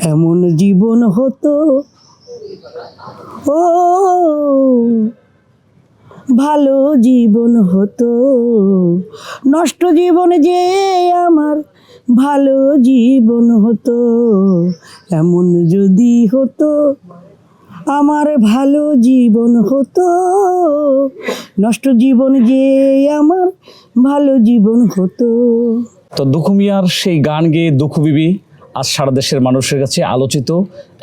এমন জীবন হতো ও ভালো জীবন হতো, নষ্ট জীবন যে আমার ভালো জীবন হতো। এমন যদি হতো আমার ভালো জীবন হতো, নষ্ট জীবন যে আমার ভালো জীবন হতো। তো দুখু মিয়ার সেই গান গেয়ে দুখু বিবি আজ সারা দেশের মানুষের কাছে আলোচিত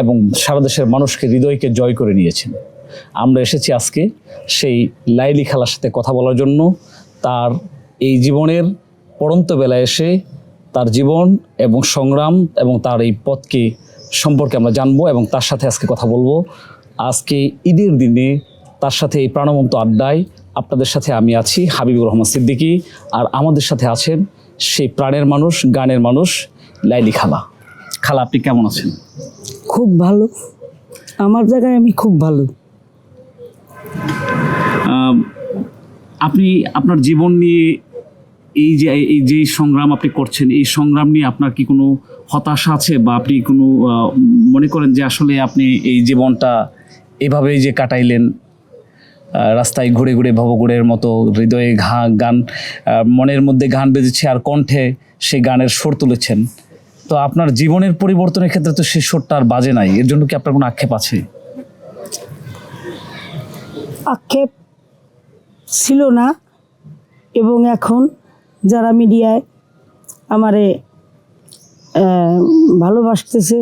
এবং সারা দেশের মানুষকে হৃদয়কে জয় করে নিয়েছেন। আমরা এসেছি আজকে সেই লাইলি খালার সাথে কথা বলার জন্য। তার এই জীবনের পড়ন্ত বেলায় এসে তার জীবন এবং সংগ্রাম এবং তার এই পথকে সম্পর্কে আমরা জানবো এবং তার সাথে আজকে কথা বলবো। আজকে ঈদের দিনে তার সাথে এই প্রাণবন্ত আড্ডায় আপনাদের সাথে আমি আছি হাবিবুর রহমান সিদ্দিকী, আর আমাদের সাথে আছেন সেই প্রাণের মানুষ, গানের মানুষ লাইলি খালা। খালা, আপনি কেমন আছেন? খুব ভালো, আমার জায়গায় আমি খুব ভালো। আপনি আপনার জীবন নিয়ে এই যে সংগ্রাম আপনি করছেন, এই সংগ্রাম নিয়ে আপনার কি কোনো হতাশা আছে, বা আপনি কোনো মনে করেন যে আসলে আপনি এই জীবনটা এভাবেই যে কাটাইলেন, রাস্তায় ঘুরে ঘুরে ভবঘুরের মতো হৃদয়ে গান, মনের মধ্যে গান বেজেছে আর কণ্ঠে সেই গানের সুর তুলেছেন, তো আপনার জীবনের পরিবর্তনের ক্ষেত্রে তো সেই সুরটা আর বাজে নাই, এর জন্য কি আপনার কোনো আক্ষেপ আছে? আক্ষেপ ছিল না, এবং এখন যারা মিডিয়ায় আমারে ভালোবাসতেছে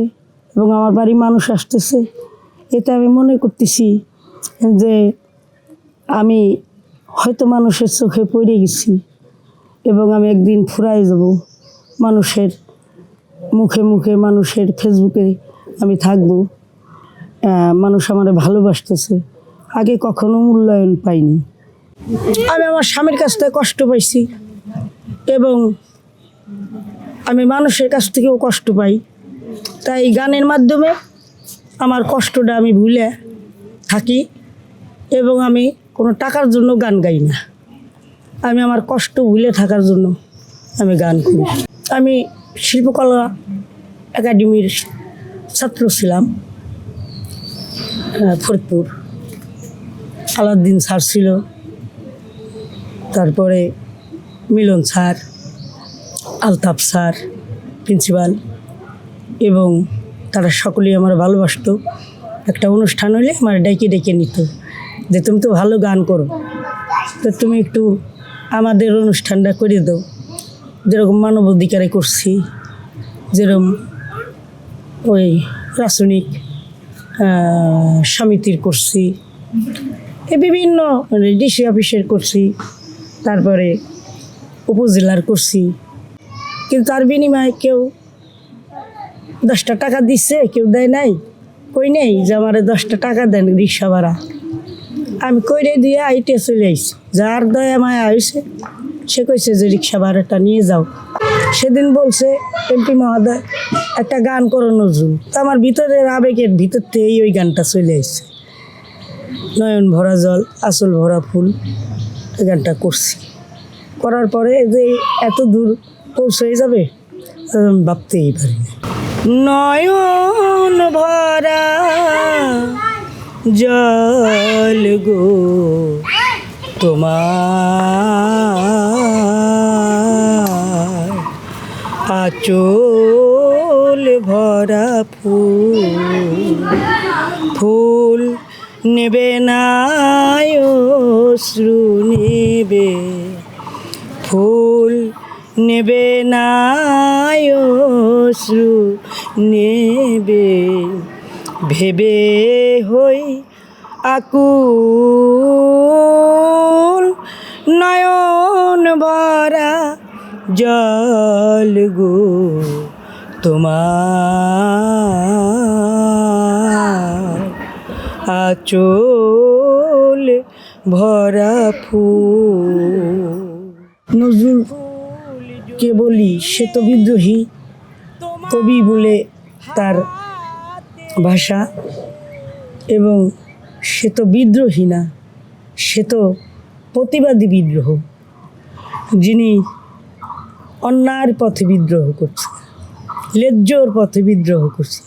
এবং আমার বাড়ি মানুষ আসতেছে, এতে আমি মনে করতেছি যে আমি হয়তো মানুষের চোখে পড়ে গেছি এবং আমি একদিন ফুরাই যাব, মানুষের মুখে মুখে, মানুষের ফেসবুকে আমি থাকবো। মানুষ আমারে ভালোবাসতেছে, আগে কখনো মূল্যায়ন পাইনি। আমি আমার স্বামীর কাছ থেকে কষ্ট পাইছি এবং আমি মানুষের কাছ থেকেও কষ্ট পাই, তাই গানের মাধ্যমে আমার কষ্টটা আমি ভুলে থাকি এবং আমি কোনো টাকার জন্য গান গাই না, আমি আমার কষ্ট ভুলে থাকার জন্য আমি গান করি। আমি শিল্পকলা একাডেমির ছাত্র ছিলাম, ফরিদপুর। আলাউদ্দিন স্যার ছিল, তারপরে মিলন স্যার, আলতাফ স্যার প্রিন্সিপাল, এবং তারা সকলেই আমার ভালোবাসতো। একটা অনুষ্ঠান হলে আমার ডেকে ডেকে নিত যে তুমি তো ভালো গান করো, তো তুমি একটু আমাদের অনুষ্ঠানটা করে দাও। যেরকম মানব অধিকারে করছি, যেরকম ওই রাসায়নিক সমিতির করছি, এই বিভিন্ন ডিসি অফিসের করছি, তারপরে উপজেলার করছি, কিন্তু তার বিনিময়ে কেউ 10টা টাকা দিচ্ছে, কেউ দেয় নাই। কই নেই যে আমার 10টা টাকা দেন রিক্সা ভাড়া, আমি কইরে দিয়ে আইটে চলে আইছি। যার দয়া মায়া হয়েছে সে কইছে যে রিক্সা ভাড়াটা নিয়ে যাও। সেদিন বলছে এমপি মহোদয় একটা গান করো নজরুল, তো আমার ভিতরের আবেগের ভিতর থেকেই ওই গানটা চলে আসছে। নয়ন ভরা জল আঁচল ভরা ফুল, এই গানটা করছি। করার পরে যে এত দূর পৌঁছে যাবে আমি ভাবতেই পারিনি। নয়ন ভরা জল গো তোমার, আঁচল ভরা ফুল, ফুল নেবে না অশ্রু নেবে, ফুল নেবে না অশ্রু নেবে, ভেবে হই আকুল, নয়ন ভরা জল গো তোমার, আঁচল ভরা ফুল। নজরুল কে বলি, সে তো বিদ্রোহী কবি বলে তার ভাষা, এবং সে তো বিদ্রোহী না, সে তো প্রতিবাদী বিদ্রোহ, যিনি অন্যায়ের পথে বিদ্রোহ করছে, ন্যায্যর পথে বিদ্রোহ করছে।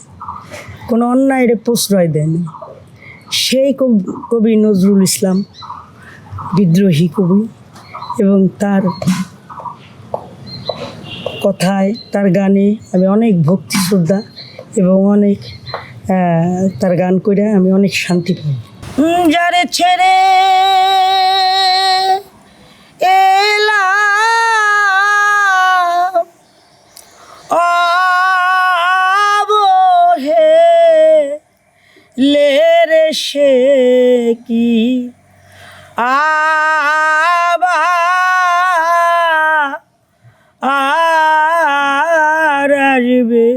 কোনো অন্যায়ের প্রশ্রয় দেয়নি। সেই কবি নজরুল ইসলাম, বিদ্রোহী কবি, এবং তার কথায়, তার গানে আমি অনেক ভক্তি শ্রদ্ধা এবং অনেক তার গান করে আমি অনেক শান্তি পাই। যারে ছেড়ে এলাম অবহেলে সে কি আর আসবে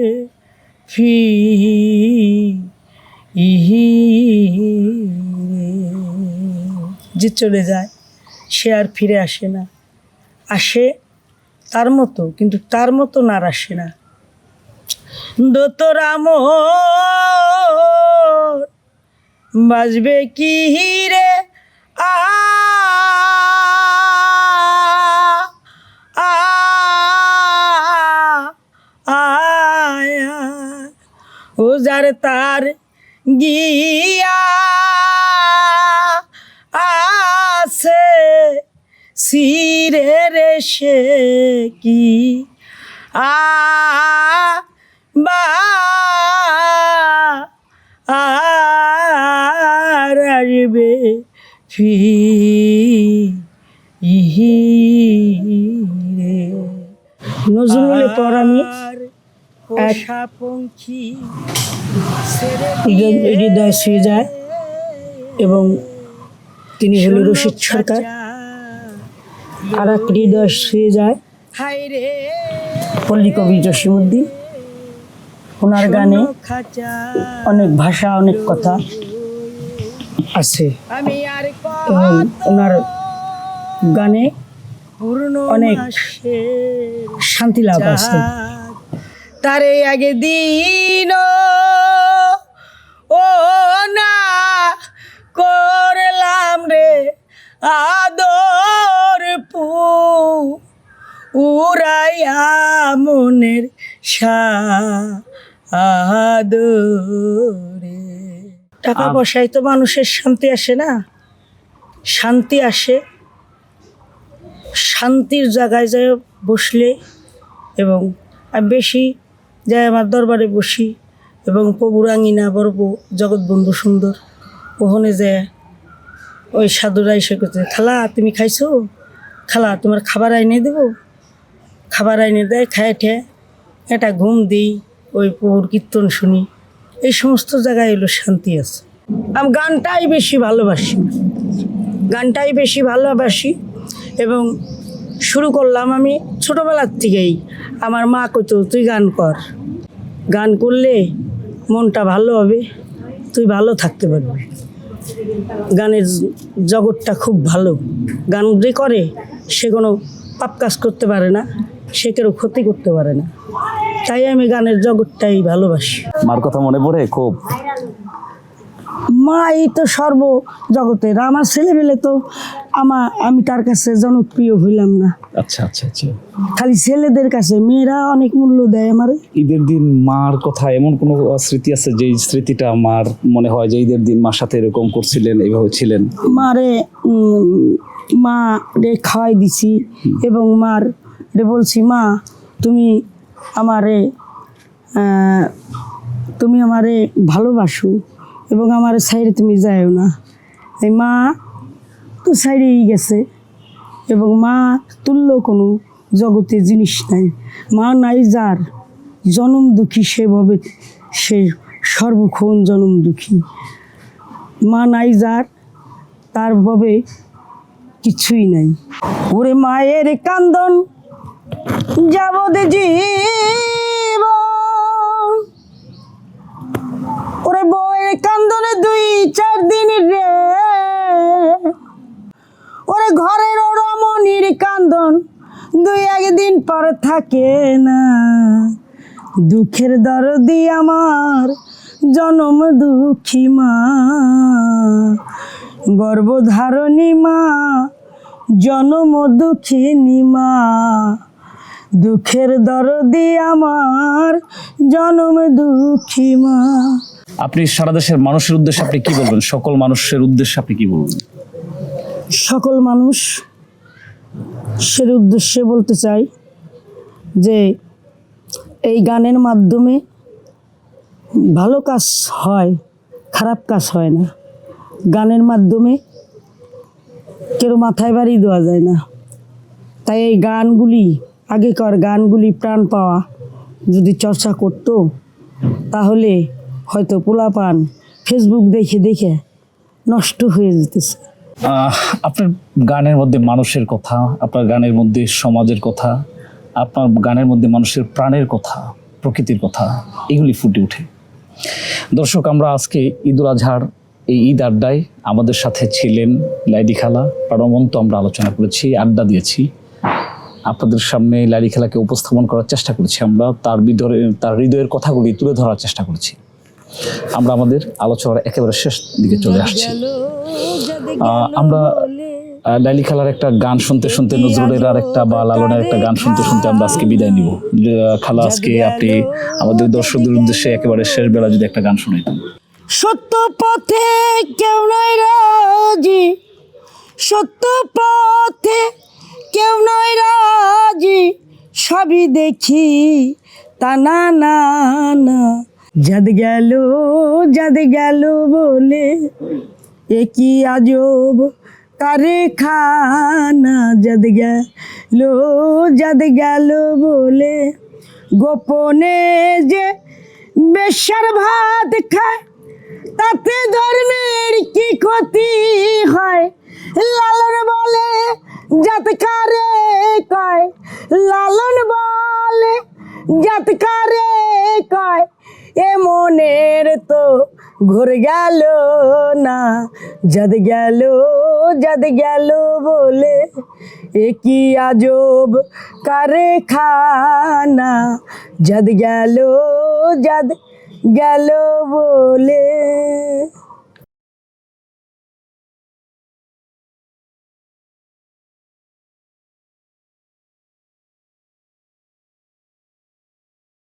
যে চলে যায় সে আর ফিরে আসে না, আসে তার মতো, কিন্তু তার মতো না আসে না। দোতরা মোর বাজবে কি রে ও যার তার গিয়া আছে সিরে রে সে কি আর আসবে ফিরে। নজরুলের পর আমি এক হৃদয় ছুঁয়ে যায়, এবং তিনি হলো রশিদ সরকার। আর এক হৃদয় ছুঁয়ে যায় পল্লী কবি জসিমউদ্দিন। ওনার গানে অনেক ভাষা, অনেক কথা আছে, এবং ওনার গানে অনেক শান্তি লাভ আছে। তারে আগে দিন ও না করলাম রে আদর উড়াইয়া মনের সাদরে। টাকা পয়সায় তো মানুষের শান্তি আসে না, শান্তি আসে শান্তির জায়গায় যায় বসলে, এবং আমি বেশি যাই আমার দরবারে বসি, এবং প্রভুর আঙিনা বর্ব জগৎবন্ধু সুন্দর ওখানে যায় ওই সাধুরা এসে করছে, খালা তুমি খাইছো, খালা তোমার খাবার আইনে দেবো, খাবার আইনে দেয়, খায় ঠেয়ে একটা ঘুম দিই, ওই প্রভুর কীর্তন শুনি। এই সমস্ত জায়গায় এলো শান্তি আছে। আমি গানটাই বেশি ভালোবাসি, গানটাই বেশি ভালোবাসি, এবং শুরু করলাম আমি ছোটোবেলার থেকেই। আমার মা কইতো তুই গান কর, গান করলে মনটা ভালো হবে, তুই ভালো থাকতে পারবি। গানের জগৎটা খুব ভালো, গান যে করে সে কোনো পাপ কাজ করতে পারে না, সে কেউ ক্ষতি করতে পারে না, তাই আমি গানের জগৎটাই ভালোবাসি। মার কথা মনে পড়ে খুব? মা এই তো সর্ব জগতের। আমার ছেলেবেলে তো আমি তার কাছে জনপ্রিয় হইলাম না। আচ্ছা আচ্ছা আচ্ছা। খালি ছেলেদের কাছে, মেয়েরা অনেক মূল্য দেয় আমার। ঈদের দিন মার কথা এমন কোনো স্মৃতি আছে যে স্মৃতিটা মার মনে হয় যে ঈদের দিন মার সাথে এরকম করছিলেন, এইভাবে ছিলেন? মারে মা রে খাওয়াই দিছি, এবং মার রে বলছি, মা তুমি আমারে ভালোবাসো, এবং আমার সাইডে তুমি যাও না। এই মা তো সাইডেই গেছে, এবং মা তুল্য কোনো জগতে জিনিস নাই। মা নাই যার জনম দুঃখী, সেভাবে সে সর্বক্ষণ জনম দুঃখী। মা নাই যার তার ভাবে কিছুই নাই। ওরে মায়ের কান্দন যাবদে জীবন, ওরে বউয়ের কান্দনে 2-4 দিন রে, ওরে ঘরের রমণীর কান্দন 2-1 দিন পর থাকে না। দুঃখের দরদি আমার জনম দুঃখী মা, গর্ভধারণী মা, জনম দুঃখিনী মা, দুঃখের দরদি আমার জনম দুঃখী মা। আপনি সারা দেশের মানুষের উদ্দেশ্যে আপনি কি বলবেন? সকল মানুষের উদ্দেশ্যে আপনি কি বলবেন? সকল মানুষ সে উদ্দেশ্যে বলতে চাই যে এই গানের মাধ্যমে ভালো কাজ হয়, খারাপ কাজ হয় না। গানের মাধ্যমে কেউ মাথায় বাড়ি দেওয়া যায় না। তাই এই গানগুলি, আগেকার গানগুলি প্রাণ পাওয়া যদি চর্চা করতো, তাহলে হয়তো পোলাপান ফেসবুক দেখে দেখে নষ্ট হয়ে যেতেছে। আপনার গানের মধ্যে মানুষের কথা, আপনার গানের মধ্যে সমাজের কথা, আপনার গানের মধ্যে মানুষের প্রাণের কথা, প্রকৃতির কথা, এগুলি ফুটে ওঠে। দর্শক, আমরা আজকে ঈদুল আজহার এই ঈদ আড্ডায় আমাদের সাথে ছিলেন লাইলি খালা, প্রাণবন্ত আমরা আলোচনা করেছি, আড্ডা দিয়েছি। আপনাদের সামনে লাইলি খালাকে উপস্থাপন করার চেষ্টা করেছি, আমরা তার হৃদয়ের কথাগুলি তুলে ধরার চেষ্টা করেছি। আমরা আমাদের আলোচনার একেবারে শেষ দিকে চলে আসছি। আমরা লাইলি খালার একটা গান শুনতে শুনতে, নজরুলের আর একটা বা লালনের একটা গান শুনতে শুনতে আমরা আজকে বিদায় নিব। খালা, আজকে আপনি আমাদের দর্শকদের উদ্দেশ্যে একেবারে শেষ বেলা যদি একটা গান শোনাইতেন। সত্য পথে কেউ নয় রাজি, সত্য পথে কেউ নয় রাজি, সবই দেখি তা না না না। যাদ গেল বলে এ কি আজব কারে খানা। যাদ গেল বলে গোপনে যে বেশ্যার ভাত খায়, তাতে ধর্মের কি ক্ষতি হয়। লালন বলে জাতকারে কয়, লালন বলে জাতকারে কয়, এ মনের তো ঘুর গেল না। যাদ গেল বলে এ কি আজব কারে খানা। যাদ গেল বলে।